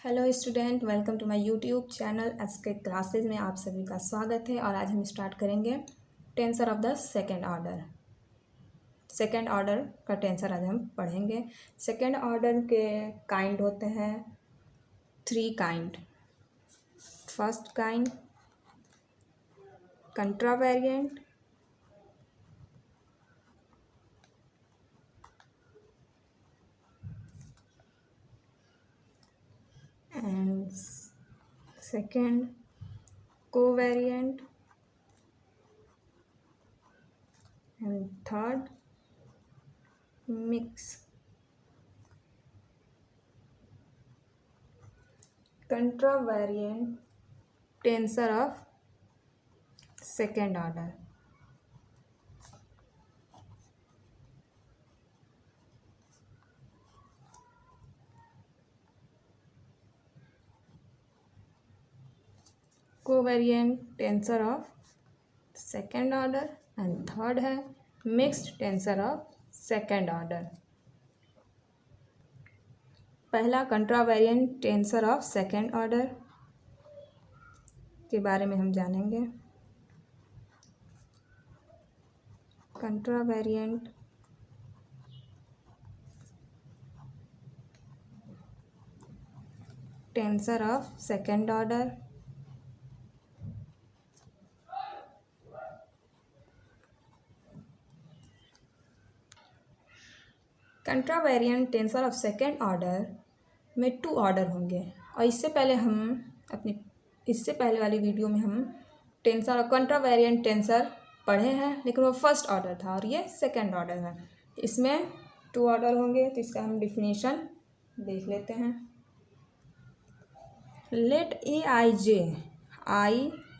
Hello student, welcome to my YouTube channel SK classes में आप सभी का स्वागत है। और आज हम स्टार्ट करेंगे tensor of the second order. Second order का टेंसर आज हम पढ़ेंगे। सेकंड ऑर्डर के काइंड होते हैं 3 kind. First kind contravariant, and second covariant, and third mix. Contravariant tensor of second order. Covariant tensor of second order and third है mixed tensor of second order. पहला contravariant tensor of second order के बारे में हम जानेंगे। Contravariant tensor of second order contravariant tensor of second order में 2 order होंगे। और इससे पहले वाली वीडियो में हम टेंसर और कंट्रावेरिएंट टेंसर पढ़े हैं, लेकिन वो फर्स्ट ऑर्डर था और ये सेकेंड ऑर्डर है। इसमें 2 ऑर्डर होंगे, तो इसका हम डिफिनीशन देख लेते हैं। Let A I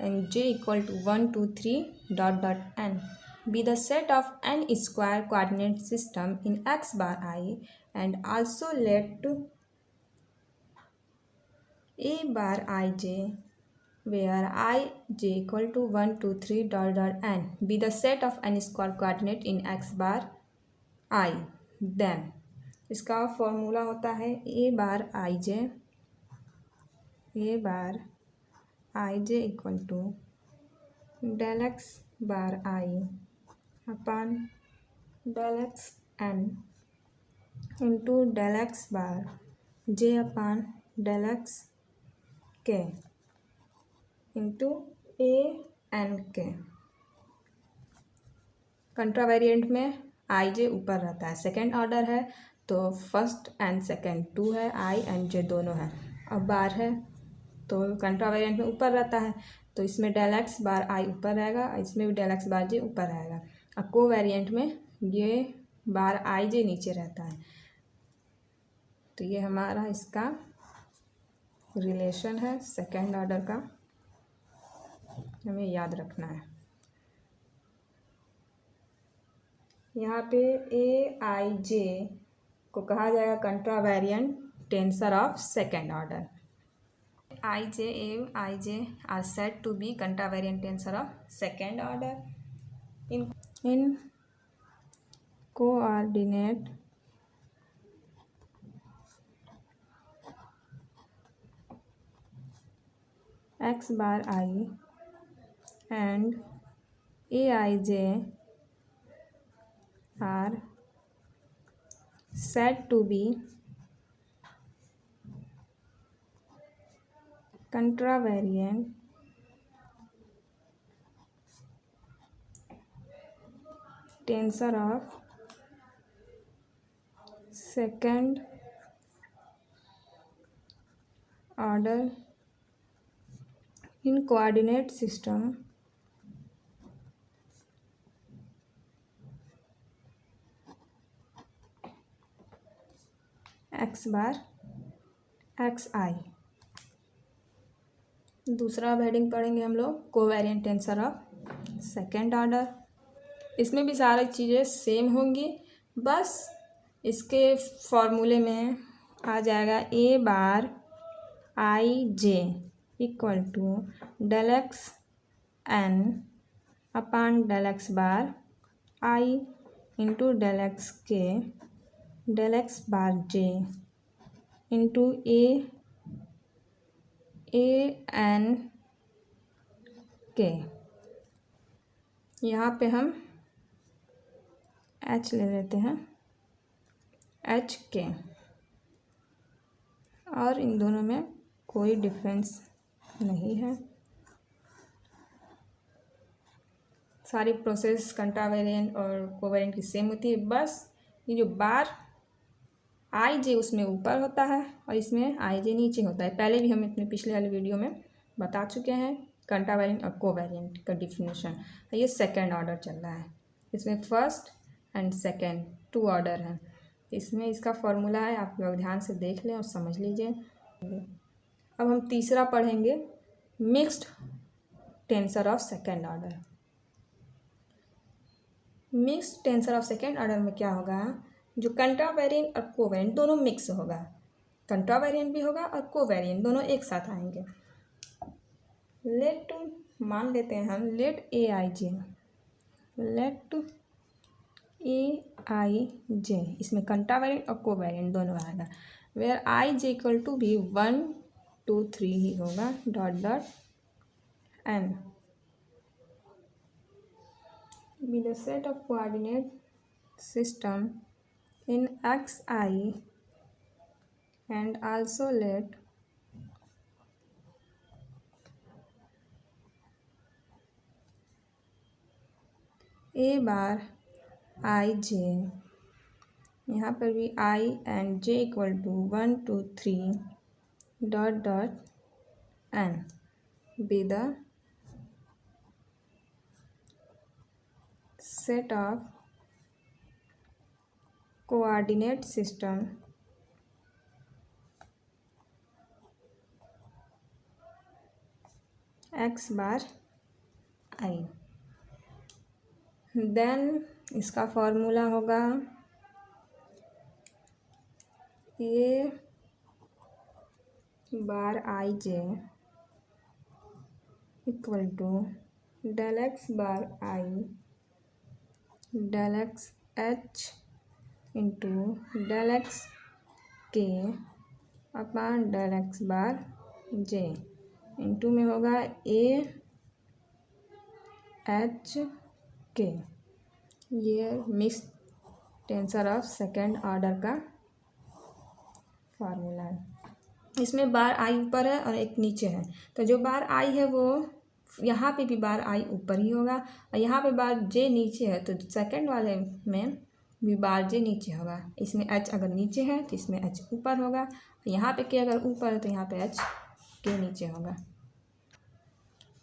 and J equal to 1 2 3 ... n be the set of n square coordinate system in x bar I, and also let a bar ij where ij equal to 1 2 3 ... n be the set of n square coordinate in x bar I, then इसका formula होता है a bar ij equal to del x bar I upon del x n into del x bar j upon del x के into a n के। कंट्रावेरिएंट में आई जे ऊपर रहता है, second order है तो फर्स्ट एंड सेकेंड 2 है, आई एंड जे दोनों है। अब बार है तो कंट्रावेरिएंट में ऊपर रहता है, तो इसमें del x बार आई ऊपर रहेगा, इसमें भी del x बार जे ऊपर रहेगा। अब कोवेरिएंट में ये बार आई जे नीचे रहता है। तो ये हमारा इसका रिलेशन है सेकेंड ऑर्डर का, हमें याद रखना है। यहाँ पे ए आई जे को कहा जाएगा contravariant tensor of second order. I J are said to be contravariant tensor of second order in coordinate x bar I and aij are said to be contravariant tensor of second order in coordinate system x bar xi। दूसरा heading पढ़ेंगे हम लोग covariant tensor of second order. इसमें भी सारी चीज़ें same होंगी, बस इसके फॉर्मूले में आ जाएगा A bar I J equal to del x n upon del x bar I into del x के del x bar J into a AN K, यहाँ पे हम H ले लेते हैं, HK, और इन दोनों में कोई डिफरेंस नहीं है। सारी प्रोसेस कंट्रावेरिएंट और कोवेरिएंट की सेम होती है, बस ये जो बार IJ उसमें ऊपर होता है और इसमें IJ नीचे होता है। पहले भी हम अपने पिछले वाले वीडियो में बता चुके हैं कंट्रावेरिएंट और कोवेरिएंट का डिफिनेशन। ये सेकंड ऑर्डर चल रहा है, इसमें फर्स्ट एंड सेकंड 2 ऑर्डर हैं। इसमें इसका फॉर्मूला है, आप लोग ध्यान से देख लें और समझ लीजिए। अब हम तीसरा पढ़ेंगे, mixed tensor of second order. Mixed tensor of second order में क्या होगा, जो कंट्रावेरिएंट और कोवेरिएंट दोनों मिक्स होगा, कंट्रावेरिएंट भी होगा और कोवेरिएंट दोनों एक साथ आएंगे। लेट मान लेते हैं हम, लेट AIJ, इसमें कंट्रावेरिएंट और कोवेरिएंट दोनों आएगा। वेयर IJ इक्वल टू भी 1 2 3 ही होगा, dot dot N be the set of coordinate system in XI and also let A bar IJ, यहाँ पर भी I and J equal to 1 2 3 dot dot N be the set of coordinate system X bar I। Then इसका formula होगा A bar IJ equal to del X bar I del X H into del X K upon del X bar J, into में होगा AHK। ये mix tensor of second order का formula है। इसमें बार I ऊपर है और एक नीचे है, तो जो बार I है वो यहाँ पे भी बार I ऊपर ही होगा और यहाँ पे बार J नीचे है, तो सेकंड वाले में भी बार J नीचे होगा। इसमें H अगर नीचे है तो इसमें H ऊपर होगा, यहाँ पे K अगर ऊपर है तो यहाँ पे H K नीचे होगा।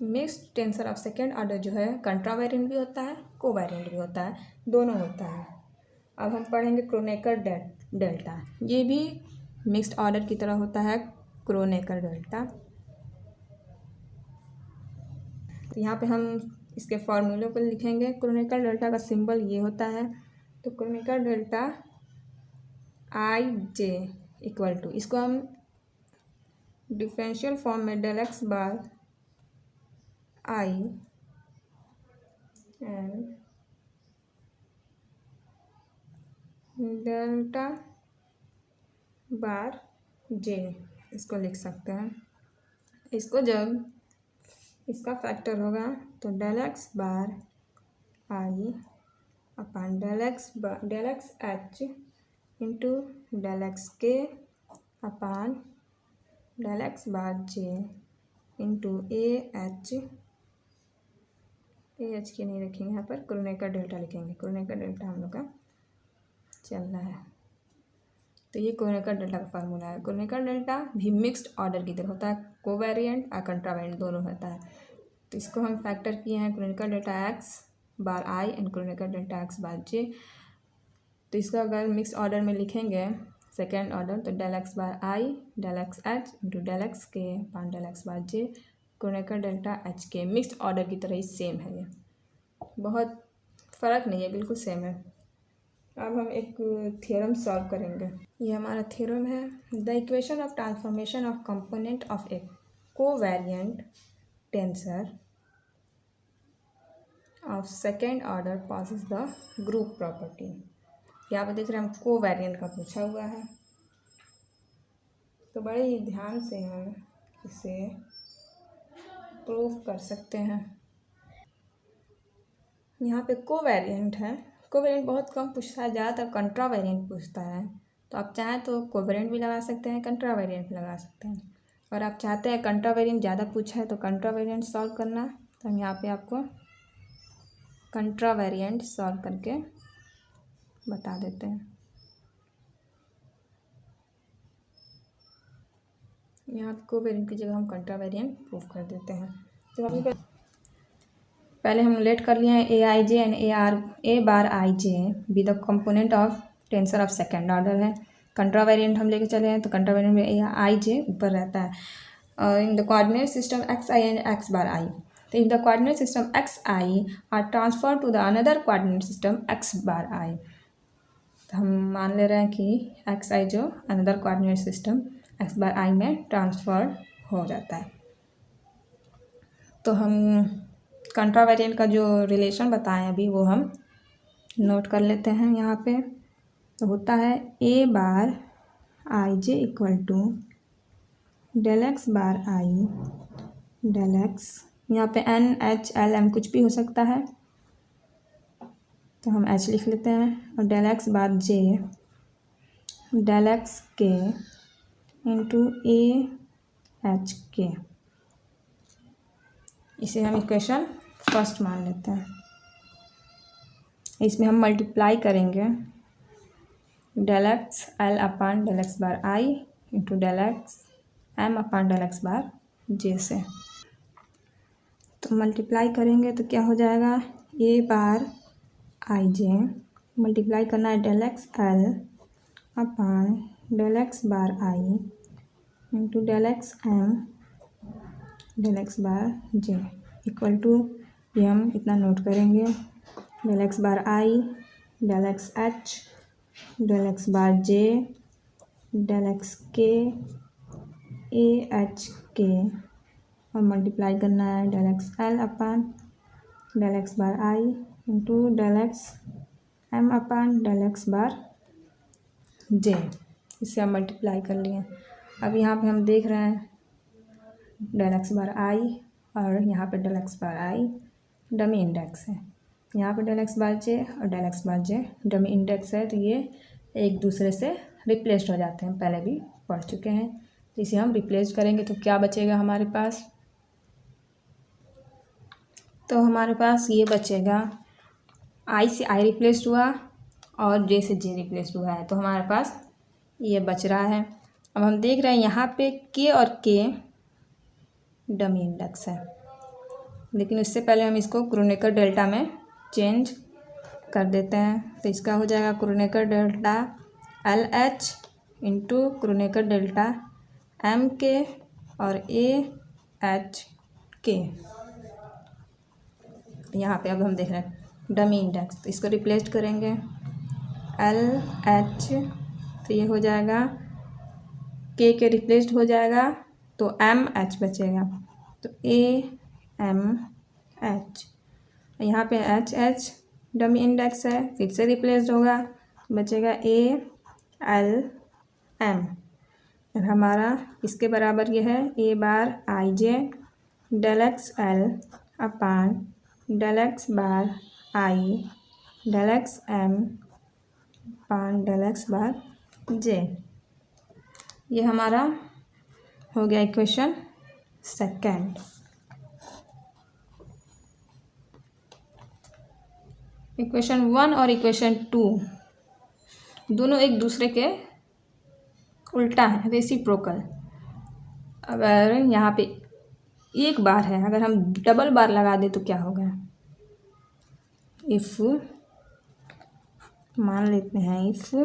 Mixed tensor of second order जो है कंट्रावेरिएंट भी होता है, कोवेरिएंट भी होता है, दोनों होता है। अब हम पढ़ेंगे क्रोनेकर डेल्टा। ये भी मिक्स्ड ऑर्डर की तरह होता है, क्रोनेकर डेल्टा। तो यहाँ पे हम इसके फॉर्मूले को लिखेंगे। क्रोनेकर डेल्टा का सिंबल ये होता है, तो Kronecker delta IJ equal to, इसको हम डिफरेंशियल फॉर्म में del X bar I and delta bar J इसको लिख सकते हैं। इसको जब इसका फैक्टर होगा तो del X bar I upon del X H into del X K upon del X bar J into AH के नहीं रखेंगे, यहाँ पर क्रोनेकर डेल्टा लिखेंगे। क्रोनेकर डेल्टा हम लोग का चल रहा है, तो ये क्रोनेकर डेल्टा का फार्मूला है। क्रोनेकर डेल्टा भी मिक्स्ड ऑर्डर की तरह होता है, कोवेरिएंट और कंट्रावेरिएंट दोनों होता है। तो इसको हम फैक्टर किए हैं, Kronecker delta X bar I and Kronecker delta X bar J। तो इसको अगर मिक्स ऑर्डर में लिखेंगे सेकेंड ऑर्डर, तो del X bar I del X H into del X K upon del X bar J, Kronecker delta HK। Mixed order की तरह ही same है, ये बहुत फ़र्क नहीं है, बिल्कुल सेम है। अब हम एक थ्योरम सॉल्व करेंगे। ये हमारा थ्योरम है, the equation of transformation of component of A covariant tensor of second order possesses the group property. यहाँ पर देख रहे हैं हम कोवेरिएंट का पूछा हुआ है, तो बड़े ही ध्यान से हम इसे प्रूव कर सकते हैं। यहाँ पे कोवेरिएंट है। कोवेरिएंट बहुत कम पूछता है, ज़्यादातर कंट्रावेरिएंट पूछता है। तो आप चाहें तो कोवेरिएंट भी लगा सकते हैं, कंट्रावेरिएंट भी लगा सकते हैं। और आप चाहते हैं कंट्रावेरिएंट ज़्यादा पूछा है तो कंट्रावेरिएंट सॉल्व करना, तो हम यहाँ पे आपको कंट्रावेरिएंट सॉल्व करके बता देते हैं। यहाँ कोवेरिएंट की जगह हम कंट्रावेरिएंट प्रूव कर देते हैं। तो अभी पहले हम लेट कर लिए हैं A I J and A bar I J be the component of tensor of second order है। कंट्रावेरिएंट हम लेके चले हैं तो कंट्रावेरिएंट में ए आई जे ऊपर रहता है। In the coordinate system X I and X bar I, तो if the coordinate system X I are transfer to the another coordinate system X bar I, तो हम मान ले रहे हैं कि एक्स आई जो another coordinate system X bar आई में ट्रांसफर हो जाता है। तो हम कंट्रावेरिएंट का जो रिलेशन बताएं अभी वो हम नोट कर लेते हैं यहाँ पे। तो होता है A bar I J equal to del X bar I del X, यहाँ पे एन एच एल एम कुछ भी हो सकता है तो हम एच लिख लेते हैं, और del X bar J del X के इंटू ए एच के, इसे हम इक्वेशन फर्स्ट मान लेते हैं। इसमें हम मल्टीप्लाई करेंगे del X L upon del X bar I into del X M upon del X bar J से। तो मल्टीप्लाई करेंगे तो क्या हो जाएगा, A bar I J multiply करना है del X L upon del X bar I into del X M del X bar J equal to, ये हम इतना नोट करेंगे, del X bar I del X H del X bar J del X K A H K, और multiply करना है del X L upon del X bar I into del X M upon del X bar J, इसे हम multiply कर लिए। अब यहाँ पे हम देख रहे हैं डेल एक्स बार आई और यहाँ पे डेल एक्स बार आई डमी इंडेक्स है, यहाँ पे डेल एक्स बार जे और डेल एक्स बार जे डमी इंडेक्स है, तो ये एक दूसरे से रिप्लेस्ड हो जाते हैं, पहले भी पढ़ चुके हैं। तो इसे हम रिप्लेस करेंगे तो क्या बचेगा हमारे पास, तो हमारे पास ये बचेगा आई से आई रिप्लेस्ड हुआ और जे से जे रिप्लेस्ड हुआ है, तो हमारे पास ये बच रहा है। अब हम देख रहे हैं यहाँ पे के और के डमी इंडेक्स है, लेकिन इससे पहले हम इसको क्रोनेकर डेल्टा में चेंज कर देते हैं। तो इसका हो जाएगा Kronecker delta L H into Kronecker delta M K और ए एच के। यहाँ पे अब हम देख रहे हैं डमी इंडेक्स, तो इसको रिप्लेस करेंगे एल एच, तो ये हो जाएगा के रिप्लेस्ड हो जाएगा तो एम एच बचेगा, तो ए एम एच, यहाँ पे एच एच डमी इंडेक्स है, फिर से रिप्लेस्ड होगा, बचेगा ए एल एम, और हमारा इसके बराबर ये है A bar I J del X L upon del X bar I del X M upon del X bar J. ये हमारा हो गया इक्वेशन सेकेंड। इक्वेशन 1 और इक्वेशन 2 दोनों एक दूसरे के उल्टा है, रेसिप्रोकल। अगर यहाँ पे एक बार है, अगर हम डबल बार लगा दें तो क्या होगा, इफ़ मान लेते हैं if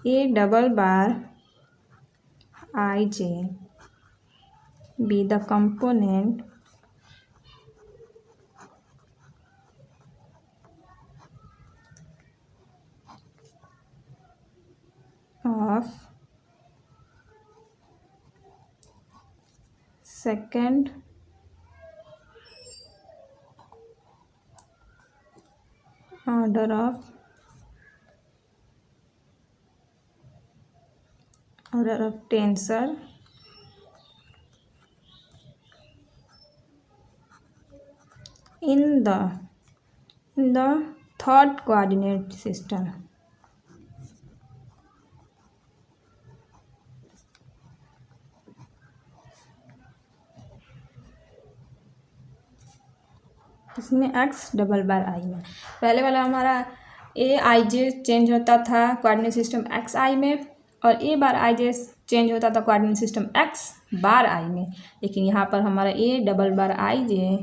A double bar I J be the component of second order of tensor in the third coordinate system. इसमें x डबल बार आई में, पहले वाला हमारा ए आई जे चेंज होता था कोऑर्डिनेट सिस्टम एक्स आई में, और ए बार आई जे चेंज होता था कोऑर्डिनेट सिस्टम एक्स बार आई में। लेकिन यहाँ पर हमारा ए double bar I J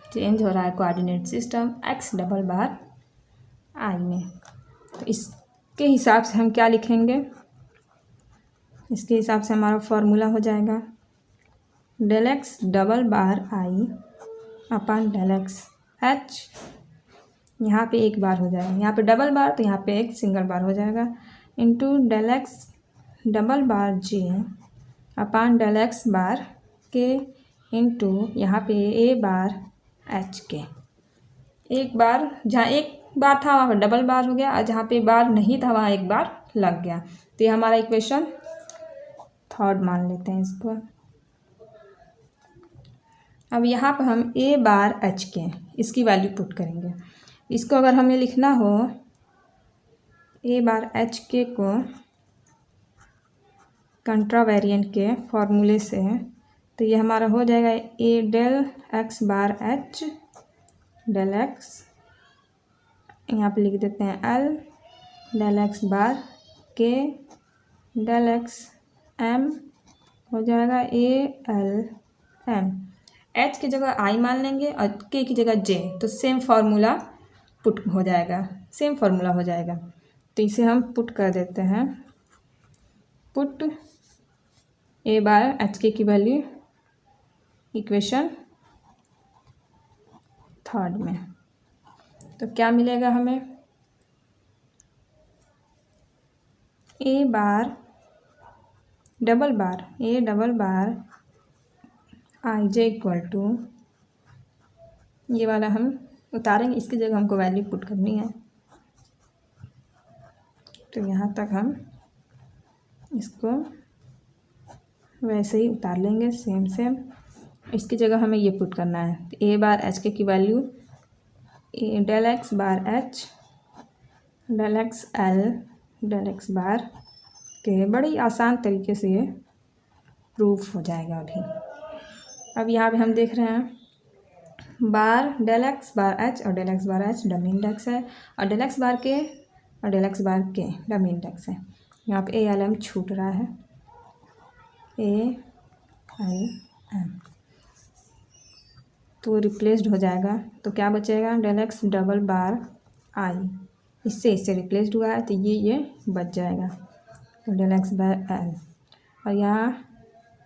change हो रहा है coordinate system x double bar आई में। तो इसके हिसाब से हम क्या लिखेंगे, इसके हिसाब से हमारा फॉर्मूला हो जाएगा डेल एक्स डबल बार आई अपन डेल एक्स एच, यहाँ पे एक बार हो जाएगा, यहाँ पे डबल बार तो यहाँ पे एक सिंगल बार हो जाएगा, इंटू डेल एक्स डबल बार जे अपन डेल एक्स बार के, इंटू यहाँ पे ए बार एच के। एक बार जहाँ एक बार था वहाँ पर डबल बार हो गया, और जहाँ पे बार नहीं था वहाँ एक बार लग गया। तो ये हमारा इक्वेशन थर्ड मान लेते हैं इसको। अब यहाँ पर हम ए बार एच के इसकी वैल्यू पुट करेंगे। इसको अगर हमें लिखना हो ए बार एच के को कंट्रावेरिएंट के फॉर्मूले से, तो ये हमारा हो जाएगा ए del X bar H del X, यहाँ पे लिख देते हैं एल डेल एक्स बार के डेल एक्स एम, हो जाएगा ए एल एम। एच की जगह आई मान लेंगे और के की जगह जे, तो सेम फार्मूला पुट हो जाएगा, सेम फार्मूला हो जाएगा। तो इसे हम पुट कर देते हैं, पुट ए बार एच के की वैल्यू इक्वेशन थर्ड में। तो क्या मिलेगा हमें, A bar double bar A double bar I J equal to, ये वाला हम उतारेंगे, इसकी जगह हमको वैल्यू पुट करनी है। तो यहाँ तक हम इसको वैसे ही उतार लेंगे सेम सेम, इसकी जगह हमें ये पुट करना है। तो ए बार एच के की value A del X bar H del X L del X bar K, बड़ी आसान तरीके से ये प्रूफ हो जाएगा अभी। अब यहाँ पे हम देख रहे हैं बार डेल एक्स बार एच और del X bar H dummy index है, और डेल एक्स बार के और डेल एक्स बार के डमी इंडेक्स है। यहाँ पे ए एल एम छूट रहा है, ए एल एम तो रिप्लेस्ड हो जाएगा। तो क्या बचेगा, डेल एक्स डबल बार आई, इससे रिप्लेस्ड हुआ है तो ये बच जाएगा, तो डेल एक्स बार एल। और यहाँ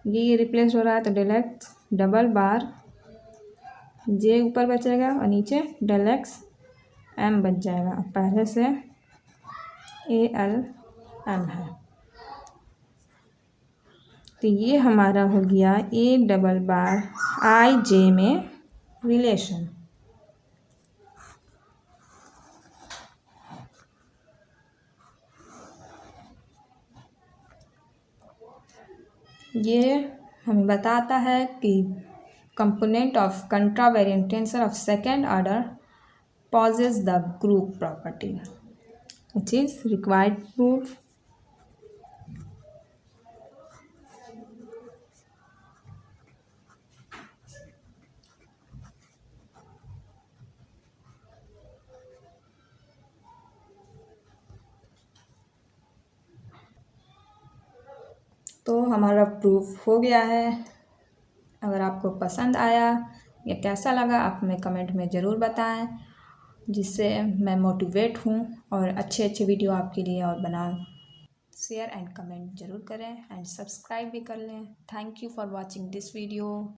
ये रिप्लेस हो रहा है तो डेल एक्स डबल बार जे ऊपर बचेगा और नीचे डेल एक्स एम बच जाएगा। पहले से ए एल एम है, तो ये हमारा हो गया ए डबल बार आई जे में रिलेशन। ये हमें बताता है कि component of contravariant tensor of second order possess the group property which is required proof। तो हमारा प्रूफ हो गया है। अगर आपको पसंद आया या कैसा लगा आप हमें कमेंट में ज़रूर बताएं, जिससे मैं मोटिवेट हूँ और अच्छे अच्छे वीडियो आपके लिए और बनाऊँ। शेयर एंड कमेंट ज़रूर करें एंड सब्सक्राइब भी कर लें। Thank you for watching this video.